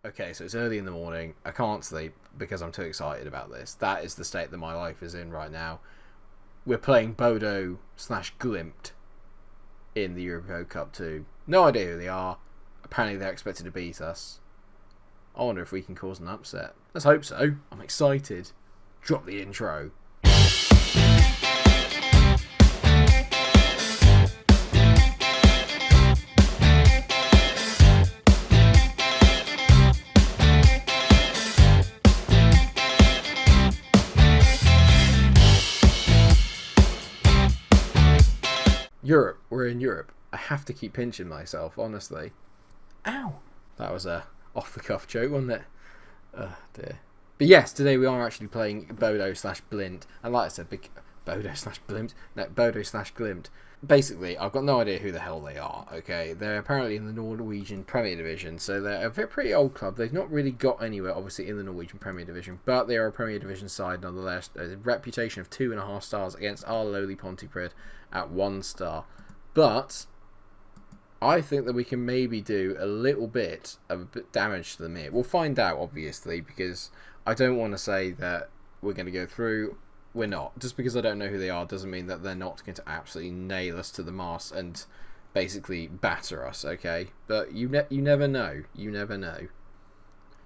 Okay, so it's early in the morning. I can't sleep because I'm too excited about this. That is the state that my life is in right now. We're playing Bodo/Glimt in the Euro Cup 2. No idea who they are. Apparently they're expected to beat us. I wonder if we can cause an upset. Let's hope so. I'm excited. Drop the intro. Europe. We're in Europe. I have to keep pinching myself, honestly. Ow! That was a off-the-cuff joke, wasn't it? Oh, dear. But yes, today we are actually playing Bodo/Blint. And like I said, Bodo/Blimt? No, Bodo/Glimt. Basically, I've got no idea who the hell they are, okay? They're apparently in the Norwegian Premier Division, so they're a pretty old club. They've not really got anywhere, obviously, in the Norwegian Premier Division, but they are a Premier Division side nonetheless. A reputation of 2.5 stars against our lowly Pontypridd at 1 star. But I think that we can maybe do a little bit of damage to them here. We'll find out, obviously, because I don't want to say that we're going to go through. We're not. Just because I don't know who they are doesn't mean that they're not going to absolutely nail us to the mast and basically batter us, okay? But you never know. You never know.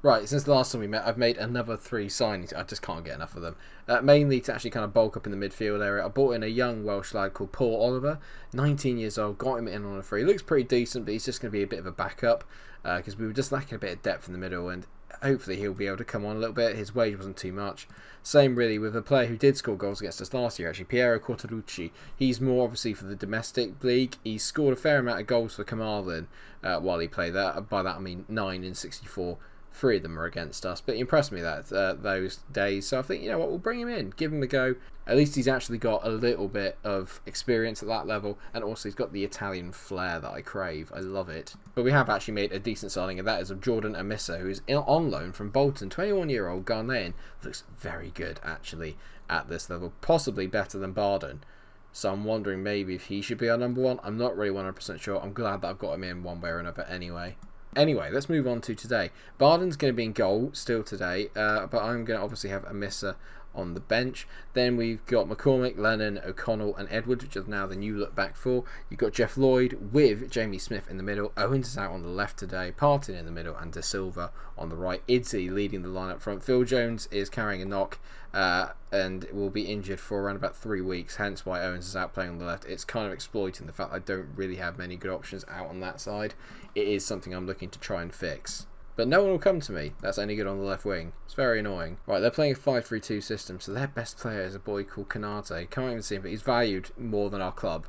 Right, since the last time we met, I've made another 3 signings. I just can't get enough of them. Mainly to actually kind of bulk up in the midfield area. I bought in a young Welsh lad called Paul Oliver, 19 years old, got him in on a free. Looks pretty decent, but he's just going to be a bit of a backup because we were just lacking a bit of depth in the middle, and hopefully he'll be able to come on a little bit. His wage wasn't too much. Same really with a player who did score goals against us last year, actually, Piero Cortellucci. He's more obviously for the domestic league. He scored a fair amount of goals for Carmarthen while he played there. By that I mean 9 in 64. 3 of them are against us, but he impressed me that those days. So I think, you know what, we'll bring him in, give him a go. At least he's actually got a little bit of experience at that level, and also he's got the Italian flair that I crave. I love it. But we have actually made a decent signing, and that is of Jordan Amissa, who's on loan from Bolton. 21-year-old Ghanaian. Looks very good, actually, at this level. Possibly better than Barden. So I'm wondering maybe if he should be our number 1. I'm not really 100% sure. I'm glad that I've got him in one way or another anyway. Anyway, let's move on to today. Barden's going to be in goal still today, but I'm going to obviously have Amissa on the bench. Then we've got McCormick, Lennon, O'Connell and Edwards, which is now the new look back four. You've got Jeff Lloyd with Jamie Smith in the middle. Owens is out on the left today. Parton in the middle and De Silva on the right. Idzi leading the line up front. Phil Jones is carrying a knock and will be injured for around about 3 weeks, hence why Owens is out playing on the left. It's kind of exploiting the fact I don't really have many good options out on that side. It is something I'm looking to try and fix. But no one will come to me that's any good on the left wing. It's very annoying. Right, they're playing a 5-3-2 system, so their best player is a boy called Canate. Can't even see him, but he's valued more than our club.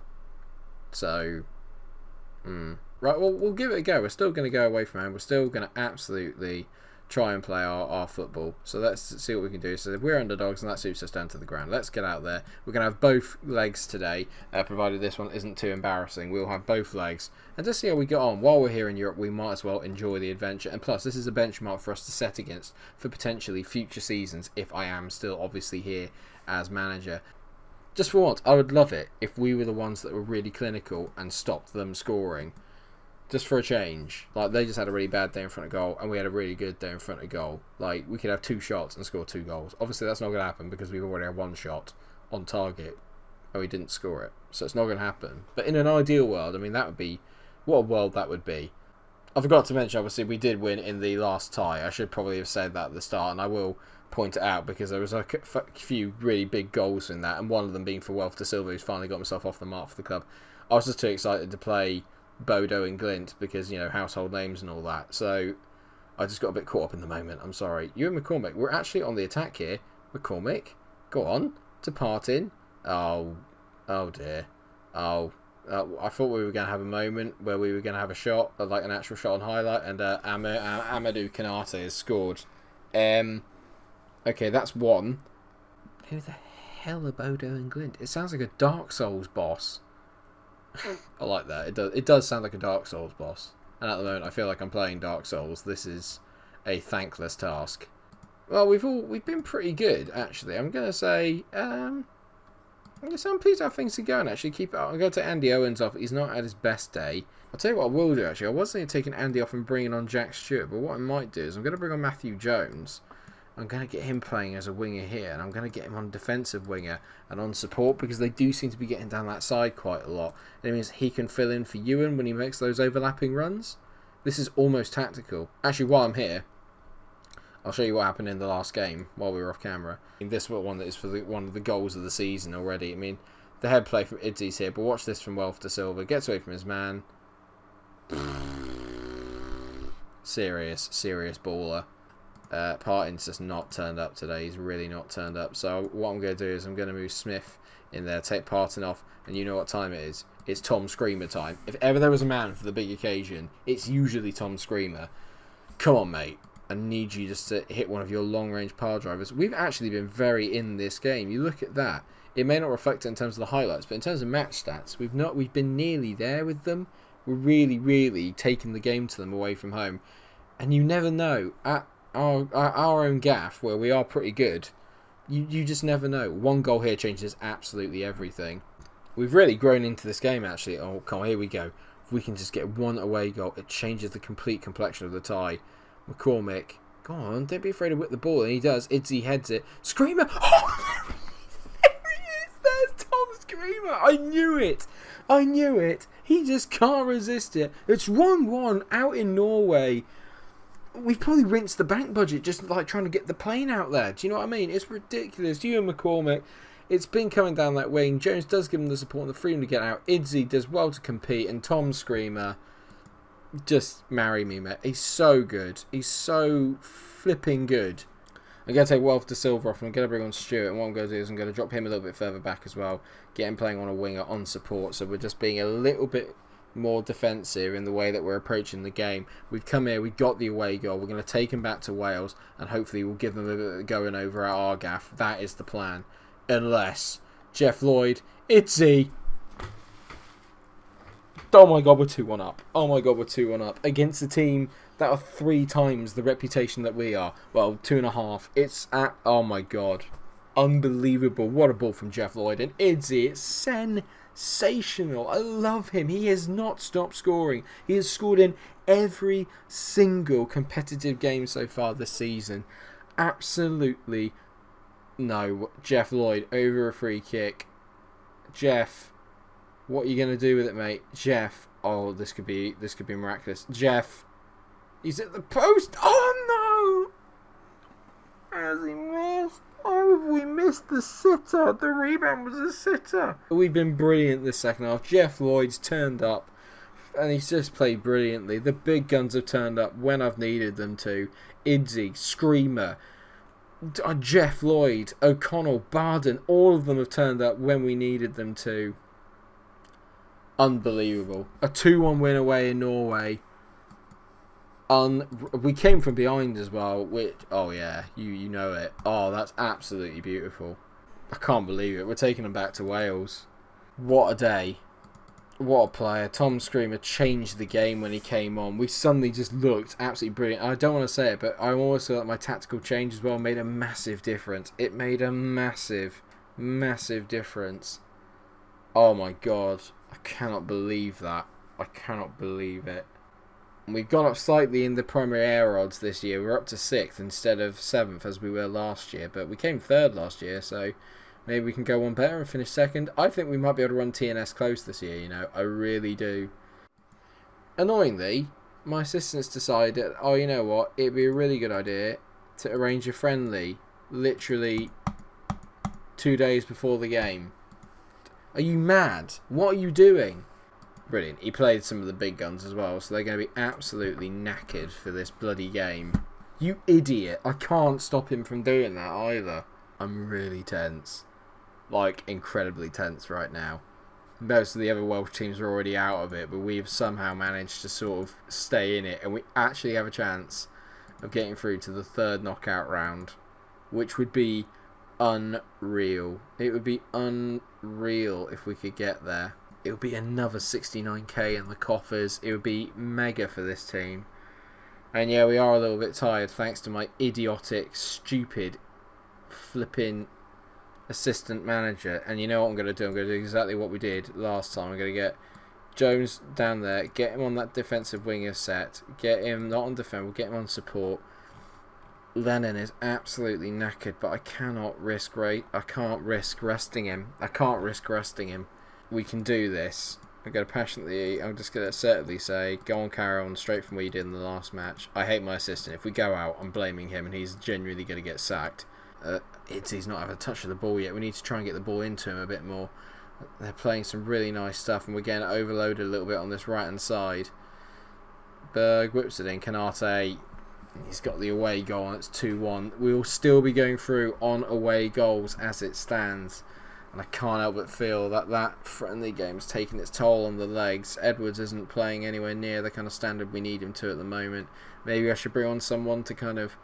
So, right, well, we'll give it a go. We're still going to go away from him. We're still going to absolutely try and play our football. So let's see what we can do. So we're underdogs, and that suits us down to the ground. Let's get out there. We're going to have both legs today, provided this one isn't too embarrassing. We'll have both legs. And just see how we get on. While we're here in Europe, we might as well enjoy the adventure. And plus, this is a benchmark for us to set against for potentially future seasons, if I am still obviously here as manager. Just for once, I would love it if we were the ones that were really clinical and stopped them scoring. Just for a change. Like, they just had a really bad day in front of goal, and we had a really good day in front of goal. Like, we could have 2 shots and score 2 goals. Obviously, that's not going to happen because we've already had 1 shot on target, and we didn't score it. So it's not going to happen. But in an ideal world, I mean, that would be... What a world that would be. I forgot to mention, obviously, we did win in the last tie. I should probably have said that at the start, and I will point it out because there was a few really big goals in that, and one of them being for Welf De Silva, who's finally got himself off the mark for the club. I was just too excited to play Bodo and Glint because, you know, household names and all that. So I just got a bit caught up in the moment. I'm sorry. You and McCormick, we're actually on the attack here. McCormick, go on to Parton. Oh dear. I thought we were going to have a moment where we were going to have a shot, like an actual shot on highlight, and Amadou Kanate has scored. Okay, that's 1. Who the hell are Bodo and Glint? It sounds like a Dark Souls boss. I like that. It does sound like a Dark Souls boss. And at the moment, I feel like I'm playing Dark Souls. This is a thankless task. Well, we've been pretty good, actually. I'm gonna say, Yes, I'm pleased how things are going, actually. Keep it up. I'm going to take Andy Owens off. He's not at his best day. I'll tell you what I will do, actually. I was thinking of taking Andy off and bringing on Jack Stewart, but what I might do is I'm going to bring on Matthew Jones. I'm going to get him playing as a winger here, and I'm going to get him on defensive winger and on support, because they do seem to be getting down that side quite a lot. And it means he can fill in for Ewan when he makes those overlapping runs. This is almost tactical. Actually, while I'm here, I'll show you what happened in the last game while we were off camera. This one that is for one of the goals of the season already. I mean, the head play from Idzy's here, but watch this from Welf de Silva. Gets away from his man. Serious baller. Parton's just not turned up today. He's really not turned up. So what I'm going to do is I'm going to move Smith in there, take Parton off, and you know what time it is. It's Tom Screamer time. If ever there was a man for the big occasion, it's usually Tom Screamer. Come on, mate. I need you just to hit one of your long-range power drivers. We've actually been very in this game. You look at that. It may not reflect it in terms of the highlights, but in terms of match stats, we've been nearly there with them. We're really taking the game to them away from home. And you never know. At our own gaff, where we are pretty good, you just never know. One goal here changes absolutely everything. We've really grown into this game, actually. Oh, come on, here we go. If we can just get one away goal, it changes the complete complexion of the tie. McCormick, go on, don't be afraid to whip the ball. And he does. Idzy heads it. Screamer! Oh, there he is! There's Tom Screamer! I knew it! He just can't resist it. It's 1-1 out in Norway. We've probably rinsed the bank budget just like trying to get the plane out there. Do you know what I mean? It's ridiculous. You and McCormick, it's been coming down that wing. Jones does give him the support and the freedom to get out. Idzy does well to compete. And Tom Screamer, just marry me, mate. He's so good. He's so flipping good. I'm going to take Welf de Silva off and I'm going to bring on Stewart. And what I'm going to do is I'm going to drop him a little bit further back as well. Get him playing on a winger on support. So we're just being a little bit more defensive in the way that we're approaching the game. We've come here, we got the away goal. We're going to take him back to Wales and hopefully we'll give them a bit of going over at our gaff. That is the plan. Unless Jeff Lloyd, Idzy. Oh my god, we're 2-1 up. Oh my god, we're 2-1 up against a team that are 3 times the reputation that we are. Well, 2.5. It's at, oh my god, unbelievable. What a ball from Jeff Lloyd. And Idzy, it's sensational. I love him. He has not stopped scoring. He has scored in every single competitive game so far this season. Absolutely no. Jeff Lloyd over a free kick. Jeff, what are you going to do with it, mate? Jeff. Oh, this could be miraculous. Jeff. He's at the post. Oh, no. Has he missed? Oh, have we missed the sitter? The rebound was a sitter. We've been brilliant this second half. Jeff Lloyd's turned up. And he's just played brilliantly. The big guns have turned up when I've needed them to. Idzy, Screamer, Jeff Lloyd, O'Connell, Barden, all of them have turned up when we needed them to. Unbelievable. A 2-1 win away in Norway. We came from behind as well, which, oh yeah, you know it. Oh, that's absolutely beautiful. I can't believe it. We're taking them back to Wales. What a day. What a player. Tom Screamer changed the game when he came on. We suddenly just looked absolutely brilliant. I don't want to say it, but I almost feel like my tactical change as well made a massive difference. It made a massive difference. Oh my god. I cannot believe that. I cannot believe it. We've gone up slightly in the primary air odds this year. We're up to 6th instead of 7th as we were last year. But we came 3rd last year, so maybe we can go one better and finish 2nd. I think we might be able to run TNS close this year, you know. I really do. Annoyingly, my assistants decided, oh, you know what? It'd be a really good idea to arrange a friendly literally 2 days before the game. Are you mad? What are you doing? Brilliant. He played some of the big guns as well, so they're going to be absolutely knackered for this bloody game. You idiot. I can't stop him from doing that either. I'm really tense. Like, incredibly tense right now. Most of the other Welsh teams are already out of it, but we've somehow managed to sort of stay in it, and we actually have a chance of getting through to the 3rd knockout round, which would be unreal. It would be unreal if we could get there. It would be another 69k in the coffers. It would be mega for this team. And yeah, we are a little bit tired thanks to my idiotic, stupid, flipping assistant manager, and you know what I'm going to do? I'm going to do exactly what we did last time. I'm going to get Jones down there, get him on that defensive winger set, get him not on defend, we'll get him on support. Lennon is absolutely knackered, but I can't risk resting him. We can do this. I'm just going to assertively say, go on, carry on, straight from what you did in the last match. I hate my assistant. If we go out, I'm blaming him, and he's genuinely going to get sacked. He's not having a touch of the ball yet. We need to try and get the ball into him a bit more. They're playing some really nice stuff, and we're getting overloaded a little bit on this right-hand side. Berg whips it in. Canate, he's got the away goal, and it's 2-1. We will still be going through on away goals as it stands. And I can't help but feel that friendly game's taking its toll on the legs. Edwards isn't playing anywhere near the kind of standard we need him to at the moment. Maybe I should bring on someone to kind of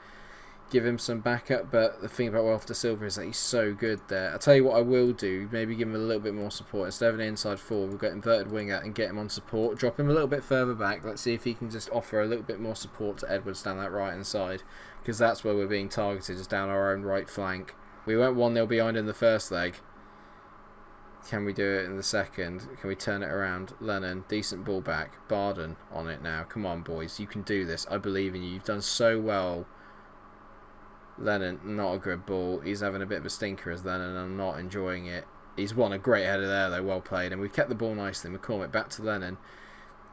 give him some backup, but the thing about Welf de Silva is that he's so good there. I'll tell you what I will do, maybe give him a little bit more support. Instead of an inside forward, we'll get inverted winger and get him on support, drop him a little bit further back. Let's see if he can just offer a little bit more support to Edwards down that right hand side, because that's where we're being targeted, is down our own right flank. We went 1-0 behind in the first leg. Can we do it in the second? Can we turn it around? Lennon, decent ball back. Barden on it now. Come on, boys, you can do this. I believe in you. You've done so well. Lennon, not a good ball. He's having a bit of a stinker as Lennon. I'm not enjoying it. He's won a great header there, though. Well played. And we've kept the ball nicely. McCormick back to Lennon.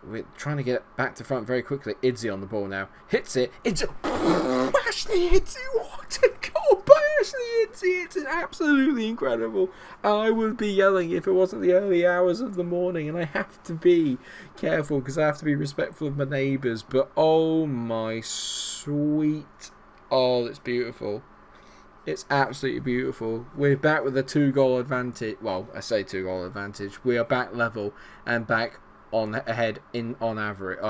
We're trying to get back to front very quickly. Idzi on the ball now. Hits it. It's Ashley Idzi. What a goal by Ashley Idzi. It's absolutely incredible. I would be yelling if it wasn't the early hours of the morning. And I have to be careful because I have to be respectful of my neighbours. But oh my sweet... Oh, it's beautiful. It's absolutely beautiful. We're back with a 2-goal advantage. Well, I say 2-goal advantage. We are back level and back on ahead on average.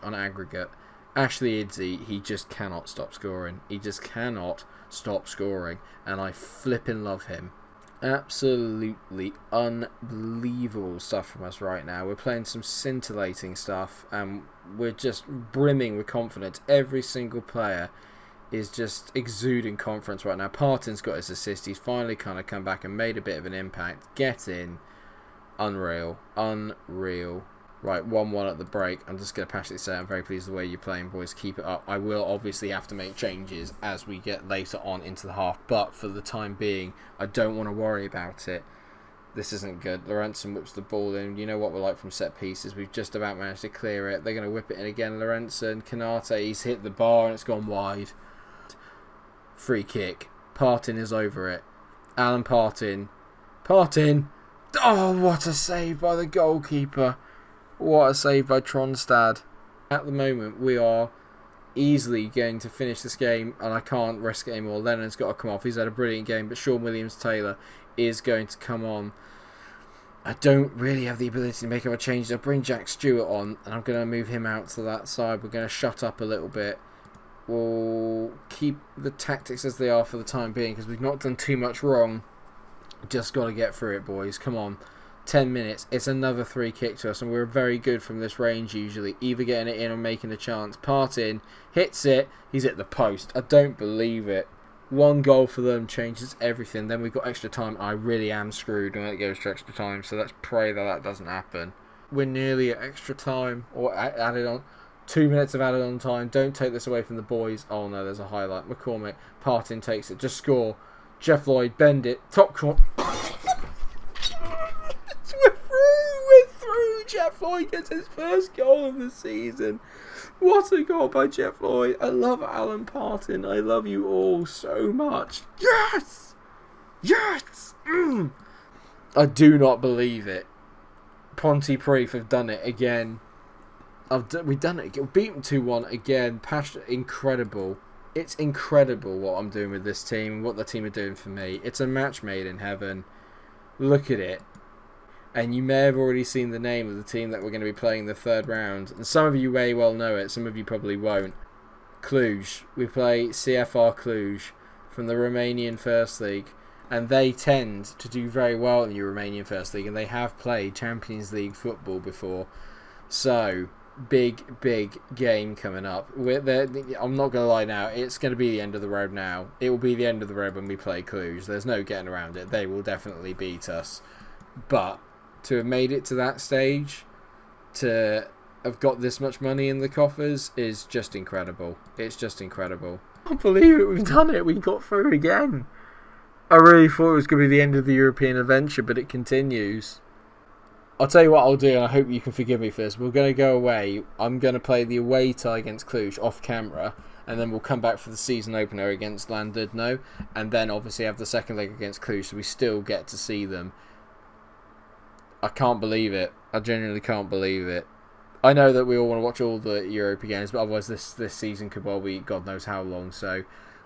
On aggregate. Ashley Idzi, he just cannot stop scoring. He just cannot stop scoring, and I flipping love him. Absolutely unbelievable stuff from us right now. We're playing some scintillating stuff, and we're just brimming with confidence. Every single player is just exuding confidence right now. Parton's got his assist. He's finally kind of come back and made a bit of an impact. Get in. Unreal. Right, 1-1 at the break. I'm just going to passionately say I'm very pleased with the way you're playing, boys. Keep it up. I will obviously have to make changes as we get later on into the half, but for the time being, I don't want to worry about it. This isn't good. Lorenzen whips the ball in. You know what we're like from set pieces. We've just about managed to clear it. They're going to whip it in again. Lorenzen, Canate, he's hit the bar and it's gone wide. Free kick. Parton is over it. Alan Parton. Oh, what a save by the goalkeeper. What a save by Tronstad. At the moment, we are easily going to finish this game, and I can't risk it anymore. Lennon's got to come off. He's had a brilliant game, but Sean Williams-Taylor is going to come on. I don't really have the ability to make other changes. I'll bring Jack Stewart on, and I'm going to move him out to that side. We're going to shut up a little bit. We'll keep the tactics as they are for the time being, because we've not done too much wrong. Just got to get through it, boys. Come on. 10 minutes. It's another free kick to us, and we're very good from this range usually. Either getting it in or making a chance. Parton hits it. He's at the post. I don't believe it. 1 goal for them changes everything. Then we've got extra time. I really am screwed when it goes to extra time, so let's pray that doesn't happen. We're nearly at extra time, or added on. 2 minutes of added on time. Don't take this away from the boys. Oh no, there's a highlight. McCormick. Parton takes it. Just score. Jeff Lloyd. Bend it. Top corner. We're through. Jeff Lloyd gets his first goal of the season. What a goal by Jeff Lloyd. I love Alan Parton. I love you all so much. Yes! Yes! I do not believe it. Pontypridd have done it again. We've done it. We've beaten 2-1 again. Incredible. It's incredible what I'm doing with this team and what the team are doing for me. It's a match made in heaven. Look at it. And you may have already seen the name of the team that we're going to be playing in the third round. And some of you may well know it. Some of you probably won't. Cluj. We play CFR Cluj from the Romanian First League. And they tend to do very well in the Romanian First League. And they have played Champions League football before. So big game coming up. I'm not going to lie now, it's going to be the end of the road now. It will be the end of the road when we play Cluj. There's no getting around it. They will definitely beat us. But to have made it to that stage, to have got this much money in the coffers, is just incredible. It's just incredible. I can't believe it, we've done it. We got through again. I really thought it was going to be the end of the European adventure, but it continues. I'll tell you what I'll do, and I hope you can forgive me for this. We're going to go away. I'm going to play the away tie against Cluj off camera, and then we'll come back for the season opener against Llandudno, and then obviously have the second leg against Cluj, so we still get to see them. I can't believe it. I genuinely can't believe it. I know that we all want to watch all the Europa games, but otherwise this season could well be God knows how long, so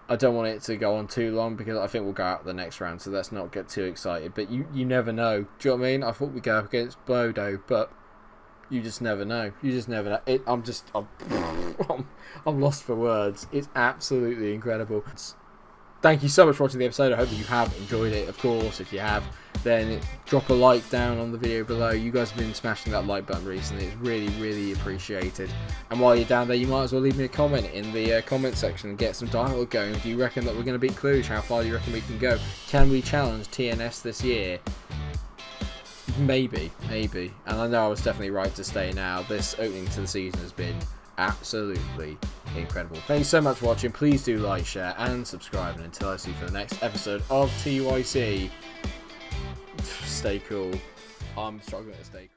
I don't want it to go on too long, because I think we'll go out the next round, so let's not get too excited. But you never know. Do you know what I mean? I thought we'd go up against Bodo, but you just never know. You just never know. I'm lost for words. It's absolutely incredible. Thank you so much for watching the episode. I hope that you have enjoyed it. Of course, if you have, then drop a like down on the video below. You guys have been smashing that like button recently. It's really appreciated. And while you're down there, you might as well leave me a comment in the comment section and get some dialogue going. Do you reckon that we're going to beat Cluj? How far do you reckon we can go? Can we challenge TNS this year? Maybe. And I know I was definitely right to stay now. This opening to the season has been absolutely incredible. Thank you so much for watching. Please do like, share and subscribe, and until I see you for the next episode of TYC, stay cool. I'm struggling to stay cool.